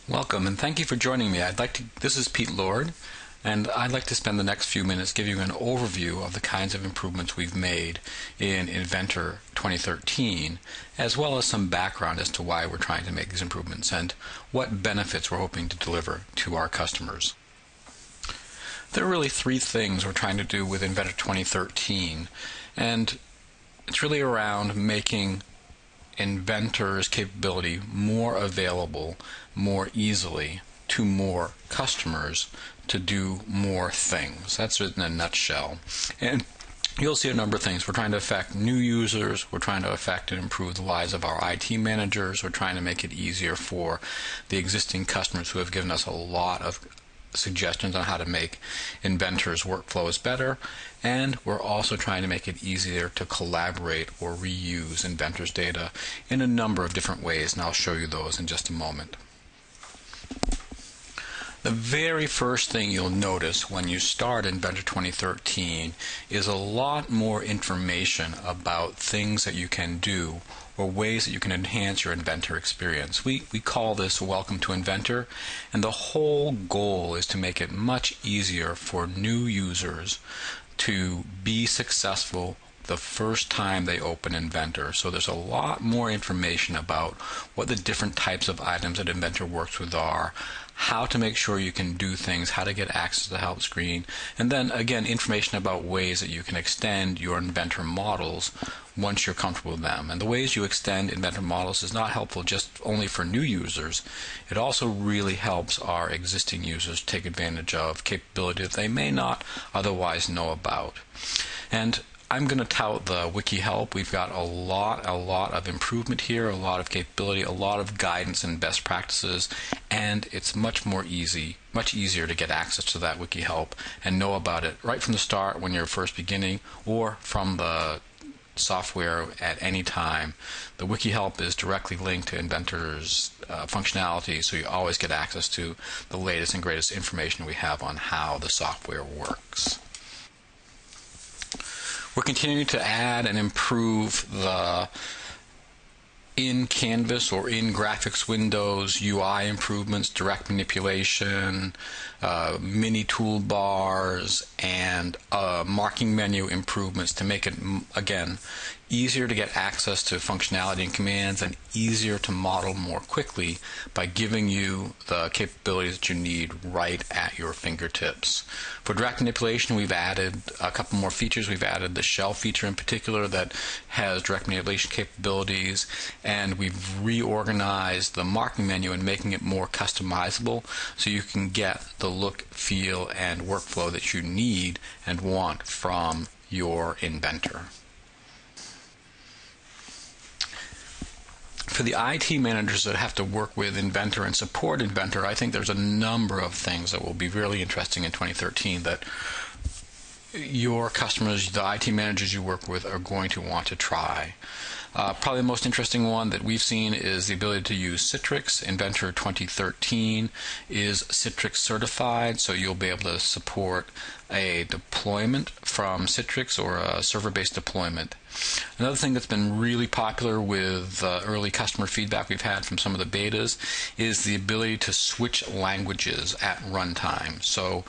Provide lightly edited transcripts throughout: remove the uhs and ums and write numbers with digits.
Welcome and thank you for joining me. This is Pete Lord, and I'd like to spend the next few minutes giving you an overview of the kinds of improvements we've made in Inventor 2013, as well as some background as to why we're trying to make these improvements and what benefits we're hoping to deliver to our customers. There are really three things we're trying to do with Inventor 2013, and it's really around making Inventor's capability more available more easily to more customers to do more things. That's it in a nutshell. And you'll see a number of things. We're trying to affect new users. We're trying to affect and improve the lives of our IT managers. We're trying to make it easier for the existing customers who have given us a lot of suggestions on how to make Inventor's workflows better, and we're also trying to make it easier to collaborate or reuse Inventor's data in a number of different ways, and I'll show you those in just a moment. The very first thing you'll notice when you start Inventor 2013 is a lot more information about things that you can do or ways that you can enhance your Inventor experience. We call this Welcome to Inventor, and the whole goal is to make it much easier for new users to be successful the first time they open Inventor. So there's a lot more information about what the different types of items that Inventor works with are, how to make sure you can do things, how to get access to the help screen, and then again information about ways that you can extend your Inventor models once you're comfortable with them. And the ways you extend Inventor models is not helpful just only for new users. It also really helps our existing users take advantage of capability that they may not otherwise know about. And I'm going to tout the wiki help. We've got a lot of improvement here, a lot of capability, a lot of guidance and best practices, and it's much easier to get access to that wiki help and know about it right from the start when you're first beginning, or from the software at any time. The wiki help is directly linked to Inventor's functionality, so you always get access to the latest and greatest information we have on how the software works. We're continuing to add and improve the in Canvas or in graphics windows UI improvements, direct manipulation, mini toolbars, and marking menu improvements to make it, again, easier to get access to functionality and commands and easier to model more quickly by giving you the capabilities that you need right at your fingertips. For direct manipulation, we've added a couple more features. We've added the shell feature in particular that has direct manipulation capabilities, and we've reorganized the marking menu and making it more customizable so you can get the look, feel, and workflow that you need and want from your Inventor. For the IT managers that have to work with Inventor and support Inventor, I think there's a number of things that will be really interesting in 2013 that your customers, the IT managers you work with, are going to want to try. Probably the most interesting one that we've seen is the ability to use Citrix. Inventor 2013 is Citrix certified, so you'll be able to support a deployment from Citrix or a server-based deployment. Another thing that's been really popular with early customer feedback we've had from some of the betas is the ability to switch languages at runtime. So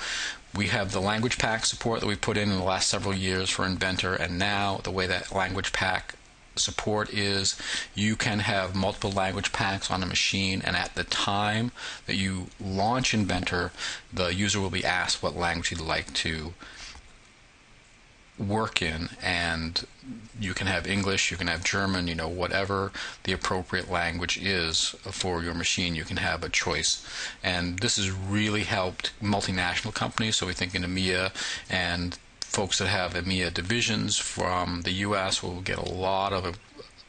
we have the language pack support that we put in the last several years for Inventor, and now the way that language pack support is you can have multiple language packs on a machine, and at the time that you launch Inventor, the user will be asked what language he'd like to work in, and you can have English, you can have German, whatever the appropriate language is for your machine, you can have a choice. And this has really helped multinational companies, so we think in EMEA, and folks that have EMEA divisions from the US will get a lot of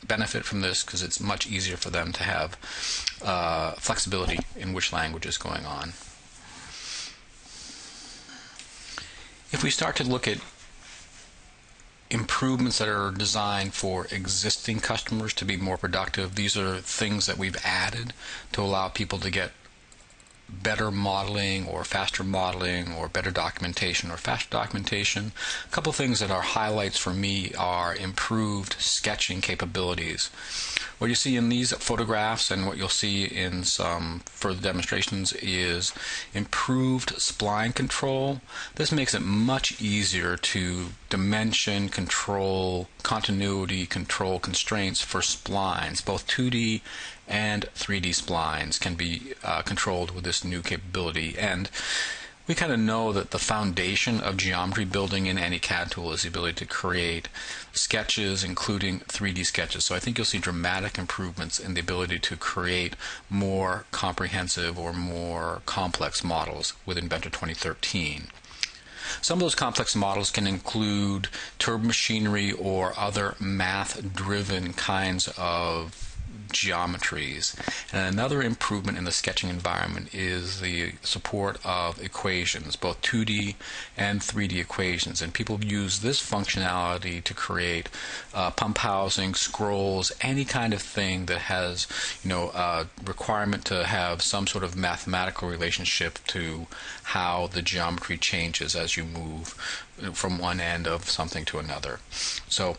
benefit from this because it's much easier for them to have flexibility in which language is going on. If we start to look at improvements that are designed for existing customers to be more productive, these are things that we've added to allow people to get better modeling or faster modeling or better documentation or faster documentation. A couple things that are highlights for me are improved sketching capabilities. What you see in these photographs and what you'll see in some further demonstrations is improved spline control. This makes it much easier to dimension control, continuity control constraints for splines. Both 2D and 3D splines can be controlled with this new capability. And we kind of know that the foundation of geometry building in any CAD tool is the ability to create sketches, including 3D sketches. So I think you'll see dramatic improvements in the ability to create more comprehensive or more complex models with Inventor 2013. Some of those complex models can include turbomachinery or other math-driven kinds of geometries. And another improvement in the sketching environment is the support of equations, both 2D and 3D equations. And people use this functionality to create pump housing, scrolls, any kind of thing that has, a requirement to have some sort of mathematical relationship to how the geometry changes as you move from one end of something to another. So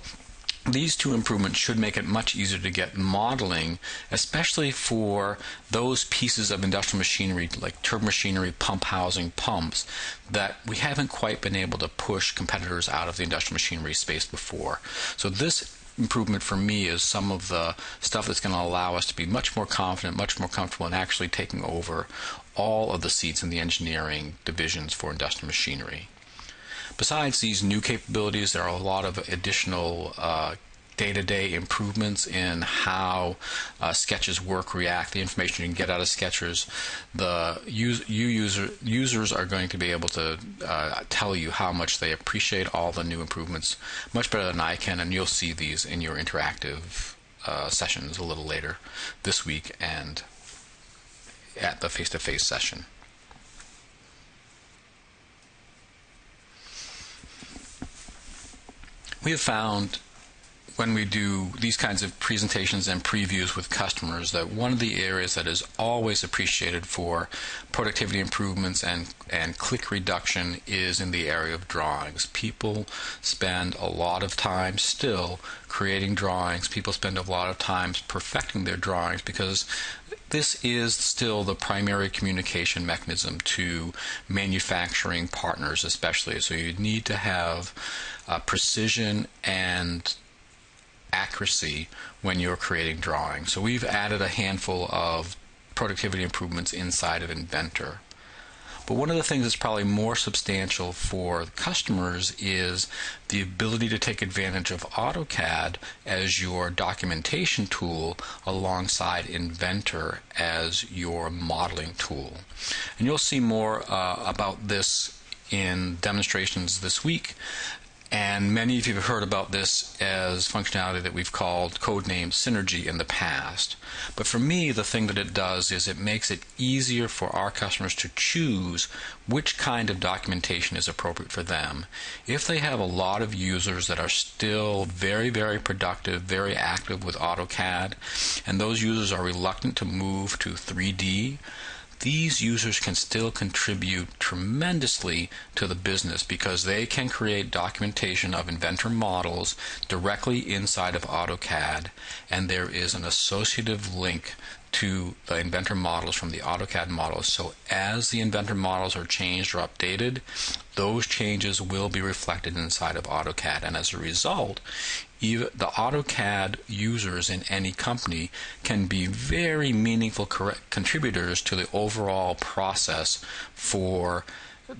these two improvements should make it much easier to get modeling, especially for those pieces of industrial machinery like turbomachinery, pump housing, pumps, that we haven't quite been able to push competitors out of the industrial machinery space before. So this improvement for me is some of the stuff that's going to allow us to be much more confident, much more comfortable in actually taking over all of the seats in the engineering divisions for industrial machinery. Besides these new capabilities, there are a lot of additional day-to-day improvements in how sketches work, react, the information you can get out of sketchers. The users are going to be able to tell you how much they appreciate all the new improvements much better than I can, and you'll see these in your interactive sessions a little later this week and at the face-to-face session. We have found when we do these kinds of presentations and previews with customers that one of the areas that is always appreciated for productivity improvements and click reduction is in the area of drawings. People spend a lot of time still creating drawings. People spend a lot of time perfecting their drawings because this is still the primary communication mechanism to manufacturing partners especially. So you need to have precision and accuracy when you're creating drawings. So we've added a handful of productivity improvements inside of Inventor. But one of the things that's probably more substantial for customers is the ability to take advantage of AutoCAD as your documentation tool alongside Inventor as your modeling tool. And you'll see more about this in demonstrations this week. And many of you have heard about this as functionality that we've called codenamed Synergy in the past. But for me, the thing that it does is it makes it easier for our customers to choose which kind of documentation is appropriate for them. If they have a lot of users that are still very, very productive, very active with AutoCAD, and those users are reluctant to move to 3D, these users can still contribute tremendously to the business because they can create documentation of Inventor models directly inside of AutoCAD, and there is an associative link to the Inventor models from the AutoCAD models. So as the Inventor models are changed or updated, those changes will be reflected inside of AutoCAD, and as a result, even the AutoCAD users in any company can be very meaningful contributors to the overall process for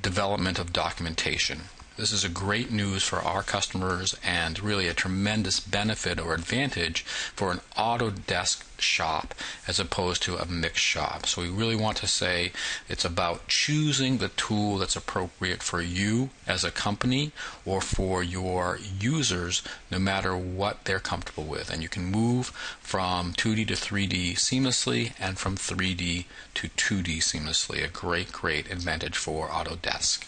development of documentation. This is a great news for our customers and really a tremendous benefit or advantage for an Autodesk shop as opposed to a mixed shop. So we really want to say it's about choosing the tool that's appropriate for you as a company or for your users, no matter what they're comfortable with. And you can move from 2D to 3D seamlessly and from 3D to 2D seamlessly. A great, great advantage for Autodesk.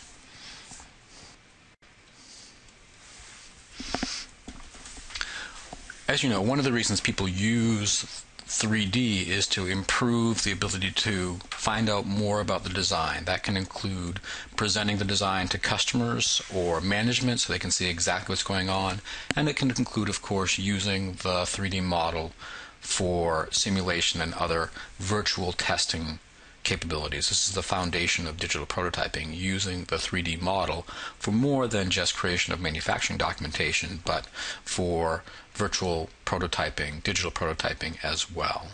As you know, one of the reasons people use 3D is to improve the ability to find out more about the design. That can include presenting the design to customers or management so they can see exactly what's going on. And it can include, of course, using the 3D model for simulation and other virtual testing capabilities. This is the foundation of digital prototyping, using the 3D model for more than just creation of manufacturing documentation, but for virtual prototyping, digital prototyping as well.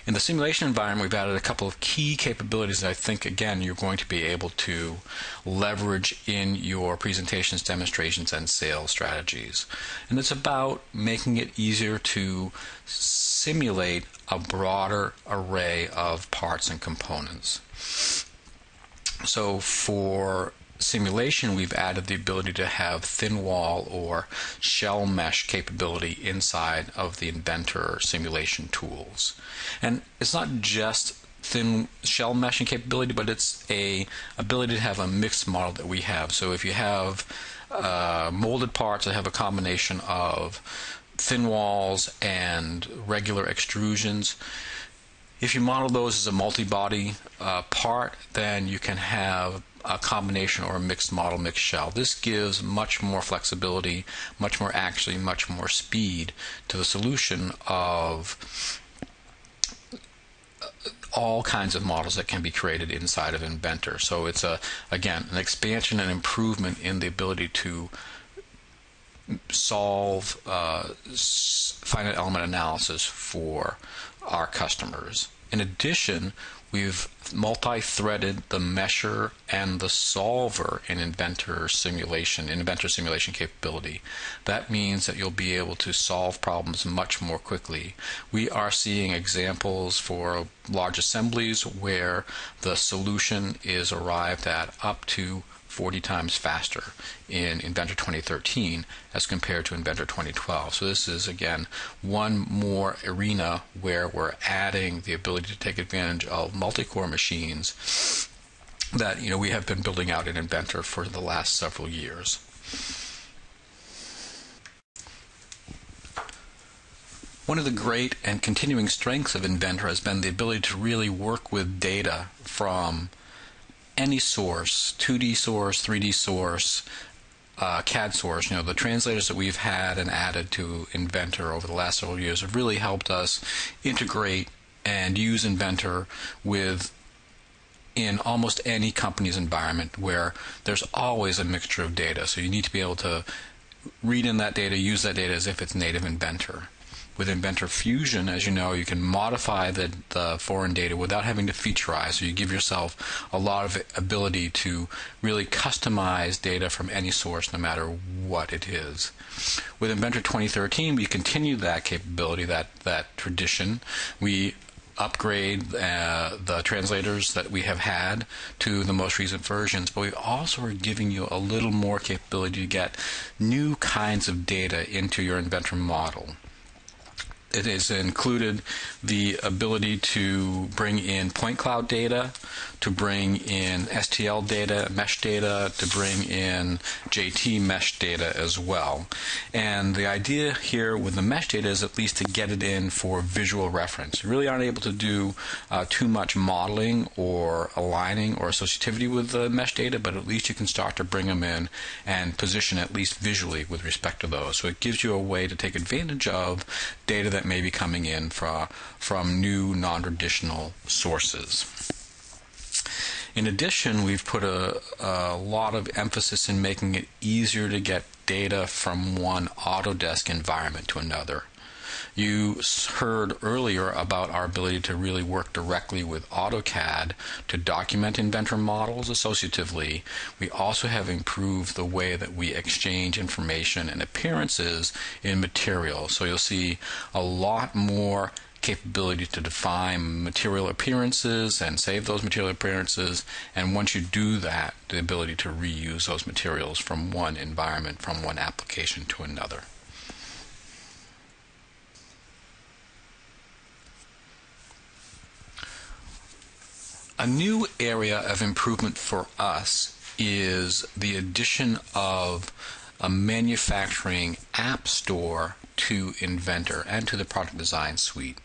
In the simulation environment, we've added a couple of key capabilities that I think, again, you're going to be able to leverage in your presentations, demonstrations, and sales strategies. And it's about making it easier to simulate a broader array of parts and components. So for simulation, we've added the ability to have thin wall or shell mesh capability inside of the Inventor simulation tools. And it's not just thin shell meshing capability, but it's a ability to have a mixed model that we have. So if you have molded parts that have a combination of thin walls and regular extrusions, if you model those as a multi-body part, then you can have a combination or a mixed model, mixed shell. This gives much more flexibility, much more speed to the solution of all kinds of models that can be created inside of Inventor. So it's again an expansion and improvement in the ability to solve finite element analysis for our customers. In addition, we've multi-threaded the mesher and the solver in Inventor simulation capability. That means that you'll be able to solve problems much more quickly. We are seeing examples for large assemblies where the solution is arrived at up to 40 times faster in Inventor 2013 as compared to Inventor 2012. So this is, again, one more arena where we're adding the ability to take advantage of multi-core machines that we have been building out in Inventor for the last several years. One of the great and continuing strengths of Inventor has been the ability to really work with data from any source, 2D source, 3D source, CAD source. The translators that we've had and added to Inventor over the last several years have really helped us integrate and use Inventor in almost any company's environment where there's always a mixture of data. So you need to be able to read in that data, use that data as if it's native Inventor. With Inventor Fusion, as you know, you can modify the foreign data without having to featureize. So you give yourself a lot of ability to really customize data from any source, no matter what it is. With Inventor 2013, we continue that capability, that tradition. We upgrade the translators that we have had to the most recent versions, but we also are giving you a little more capability to get new kinds of data into your Inventor model. It has included the ability to bring in point cloud data, to bring in STL data, mesh data, to bring in JT mesh data as well. And the idea here with the mesh data is at least to get it in for visual reference. You really aren't able to do too much modeling or aligning or associativity with the mesh data, but at least you can start to bring them in and position at least visually with respect to those. So it gives you a way to take advantage of data that may be coming in from new non-traditional sources. In addition, we've put a lot of emphasis in making it easier to get data from one Autodesk environment to another. You heard earlier about our ability to really work directly with AutoCAD to document Inventor models associatively. We also have improved the way that we exchange information and appearances in materials. So you'll see a lot more capability to define material appearances and save those material appearances, and once you do that, the ability to reuse those materials from one environment, from one application to another. A new area of improvement for us is the addition of a manufacturing app store to Inventor and to the product design suite.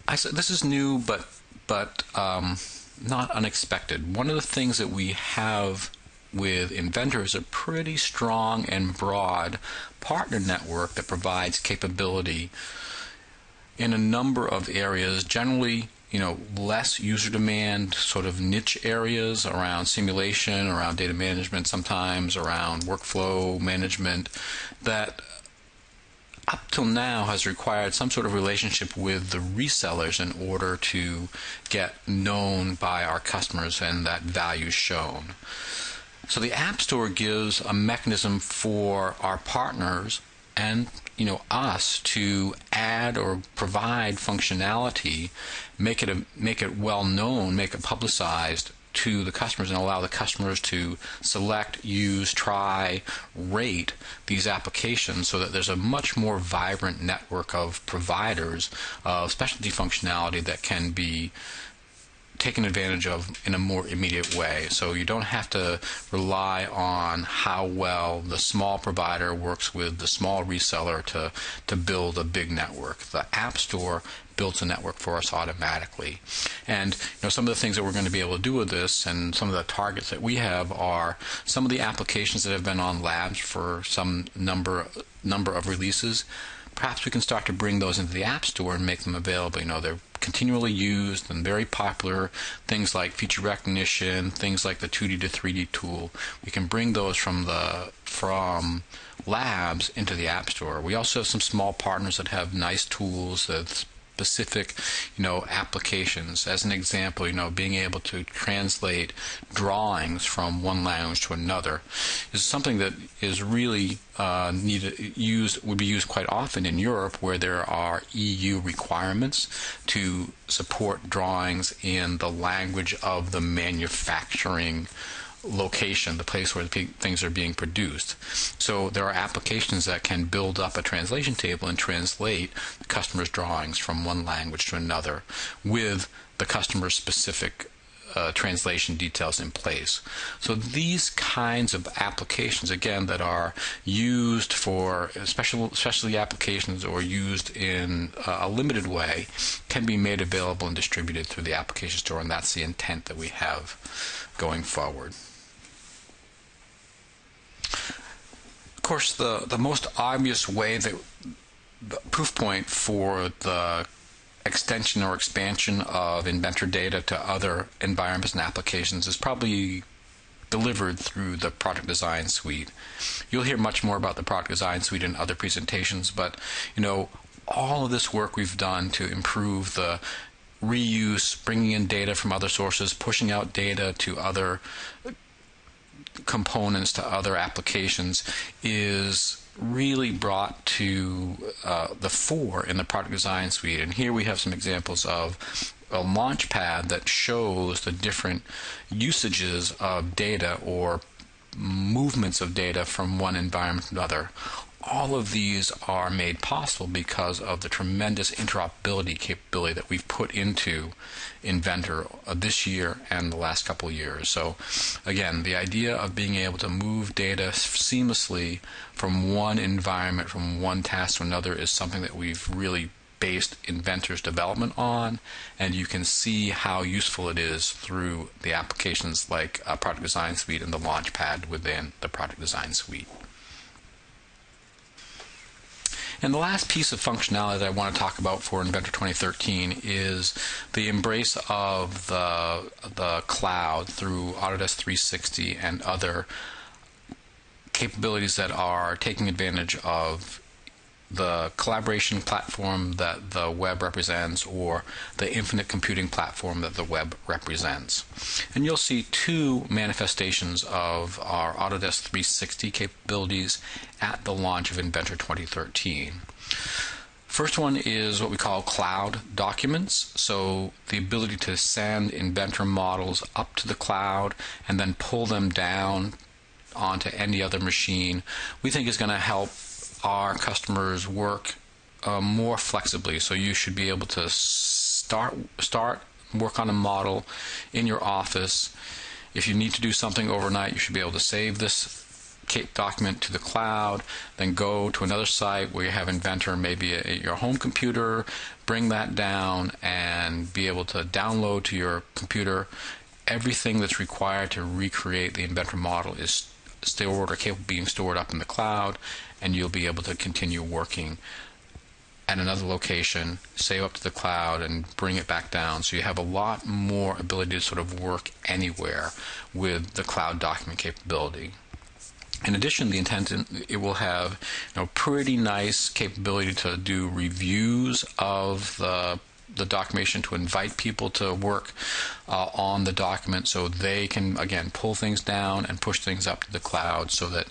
I said this is new, but not unexpected. One of the things that we have with Inventor is a pretty strong and broad partner network that provides capability in a number of areas, generally, less user demand, sort of niche areas around simulation, around data management, sometimes around workflow management, that up till now has required some sort of relationship with the resellers in order to get known by our customers and that value shown. So the App Store gives a mechanism for our partners and us to add or provide functionality, make it well known, make it publicized to the customers, and allow the customers to select, use, try, rate these applications, so that there's a much more vibrant network of providers of specialty functionality that can be taken advantage of in a more immediate way. So you don't have to rely on how well the small provider works with the small reseller to build a big network. The App Store builds a network for us automatically. And some of the things that we're going to be able to do with this, and some of the targets that we have, are some of the applications that have been on labs for some number of releases. Perhaps we can start to bring those into the App Store and make them available. They're continually used and very popular. Things like feature recognition, things like the 2D to 3D tool. We can bring those from labs into the App Store. We also have some small partners that have nice tools that's specific, applications. As an example, being able to translate drawings from one language to another is something that is really would be used quite often in Europe, where there are EU requirements to support drawings in the language of the manufacturing location, the place where things are being produced. So there are applications that can build up a translation table and translate the customer's drawings from one language to another with the customer's specific translation details in place. So these kinds of applications, again, that are used for specialty applications or used in a limited way, can be made available and distributed through the application store, and that's the intent that we have going forward. Of course, the most obvious way, the proof point for the extension or expansion of Inventor data to other environments and applications is probably delivered through the Product Design Suite. You'll hear much more about the Product Design Suite in other presentations, but all of this work we've done to improve the reuse, bringing in data from other sources, pushing out data to other components, to other applications, is really brought to the fore in the Product Design Suite. And here we have some examples of a launch pad that shows the different usages of data or movements of data from one environment to another. All of these are made possible because of the tremendous interoperability capability that we've put into Inventor this year and the last couple of years. So again, the idea of being able to move data seamlessly from one environment, from one task to another, is something that we've really based Inventor's development on, and you can see how useful it is through the applications like Product Design Suite and the Launchpad within the Product Design Suite. And the last piece of functionality that I want to talk about for Inventor 2013 is the embrace of the cloud through Autodesk 360 and other capabilities that are taking advantage of the collaboration platform that the web represents, or the infinite computing platform that the web represents. And you'll see two manifestations of our Autodesk 360 capabilities at the launch of Inventor 2013. First one is what we call cloud documents, so the ability to send Inventor models up to the cloud and then pull them down onto any other machine, we think is going to help our customers work more flexibly. So you should be able to start work on a model in your office. If you need to do something overnight, you should be able to save this document to the cloud, then go to another site where you have Inventor, maybe at your home computer, bring that down and be able to download to your computer. Everything that's required to recreate the Inventor model is stored or capable of being stored up in the cloud, and you'll be able to continue working at another location, save up to the cloud, and bring it back down. So you have a lot more ability to sort of work anywhere with the cloud document capability. In addition, the intent it will have pretty nice capability to do reviews of the documentation, to invite people to work on the document, so they can again pull things down and push things up to the cloud, so that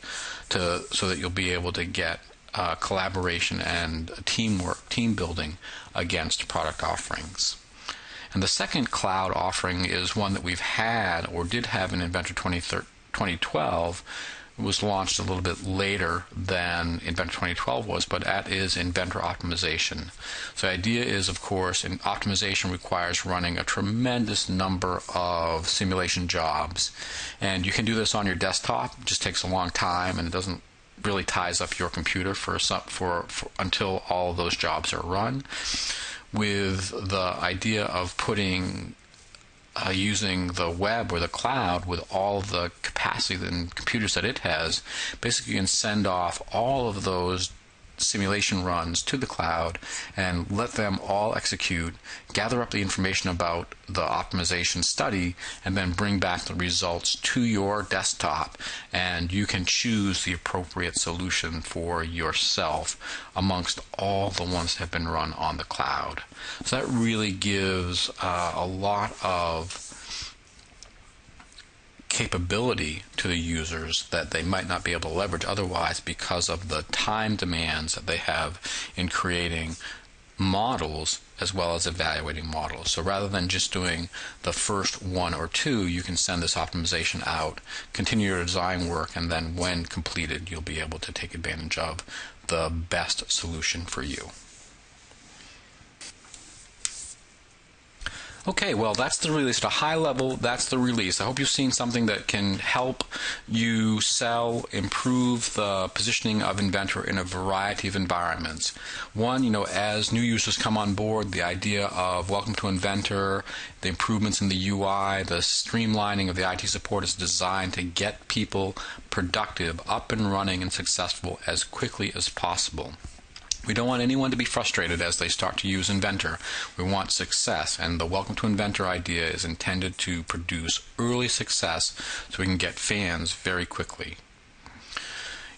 you'll be able to get collaboration and teamwork, team building against product offerings. And the second cloud offering is one that we've had or did have in Inventor 2012. It was launched a little bit later than Inventor 2012 was, but that is Inventor Optimization. So the idea is, of course, optimization requires running a tremendous number of simulation jobs. And you can do this on your desktop. It just takes a long time, and it doesn't really ties up your computer for until all of those jobs are run. With the idea of putting using the web or the cloud with all the capacity and computers that it has, basically you can send off all of those simulation runs to the cloud and let them all execute, gather up the information about the optimization study, and then bring back the results to your desktop, and you can choose the appropriate solution for yourself amongst all the ones that have been run on the cloud. So that really gives a lot of capability to the users that they might not be able to leverage otherwise because of the time demands that they have in creating models as well as evaluating models. So rather than just doing the first one or two, you can send this optimization out, continue your design work, and then when completed, you'll be able to take advantage of the best solution for you. Okay, well, that's the release. At a high level, that's the release. I hope you've seen something that can help you sell, improve the positioning of Inventor in a variety of environments. One, as new users come on board, the idea of welcome to Inventor, the improvements in the UI, the streamlining of the IT support is designed to get people productive, up and running, and successful as quickly as possible. We don't want anyone to be frustrated as they start to use Inventor. We want success, and the Welcome to Inventor idea is intended to produce early success so we can get fans very quickly.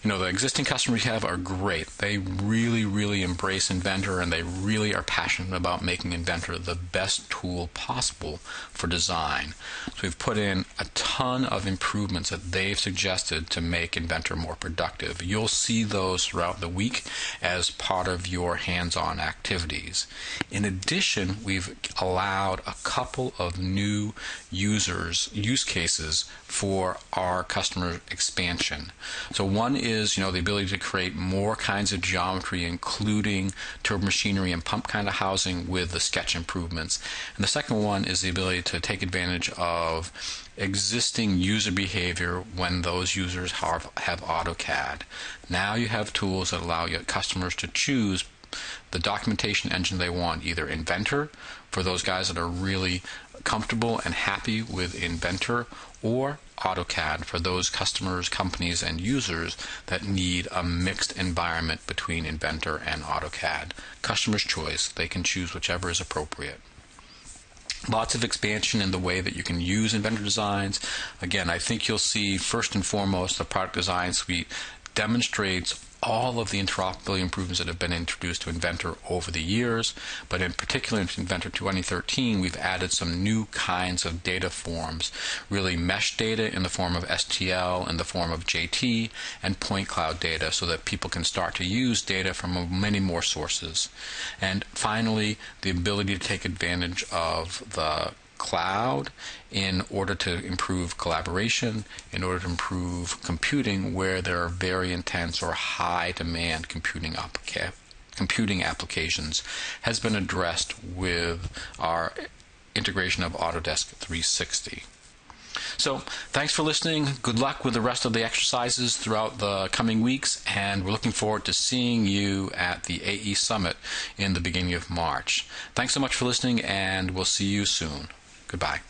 The existing customers we have are great. They really, really embrace Inventor, and they really are passionate about making Inventor the best tool possible for design. So we've put in a ton of improvements that they've suggested to make Inventor more productive. You'll see those throughout the week as part of your hands-on activities. In addition, we've allowed a couple of new use cases for our customer expansion. So one is the ability to create more kinds of geometry, including turbomachinery and pump kind of housing with the sketch improvements. And the second one is the ability to take advantage of existing user behavior when those users have AutoCAD. Now you have tools that allow your customers to choose the documentation engine they want, either Inventor for those guys that are really comfortable and happy with Inventor, or AutoCAD for those customers, companies, and users that need a mixed environment between Inventor and AutoCAD. Customer's choice. They can choose whichever is appropriate. Lots of expansion in the way that you can use Inventor designs. Again, I think you'll see first and foremost the product design suite demonstrates all of the interoperability improvements that have been introduced to Inventor over the years, but in particular in Inventor 2013, we've added some new kinds of data forms, really mesh data in the form of STL, in the form of JT, and point cloud data, so that people can start to use data from many more sources. And finally, the ability to take advantage of the cloud in order to improve collaboration, in order to improve computing where there are very intense or high demand computing applications, has been addressed with our integration of Autodesk 360. So thanks for listening. Good luck with the rest of the exercises throughout the coming weeks, and we're looking forward to seeing you at the AE Summit in the beginning of March. Thanks so much for listening, and we'll see you soon. Goodbye.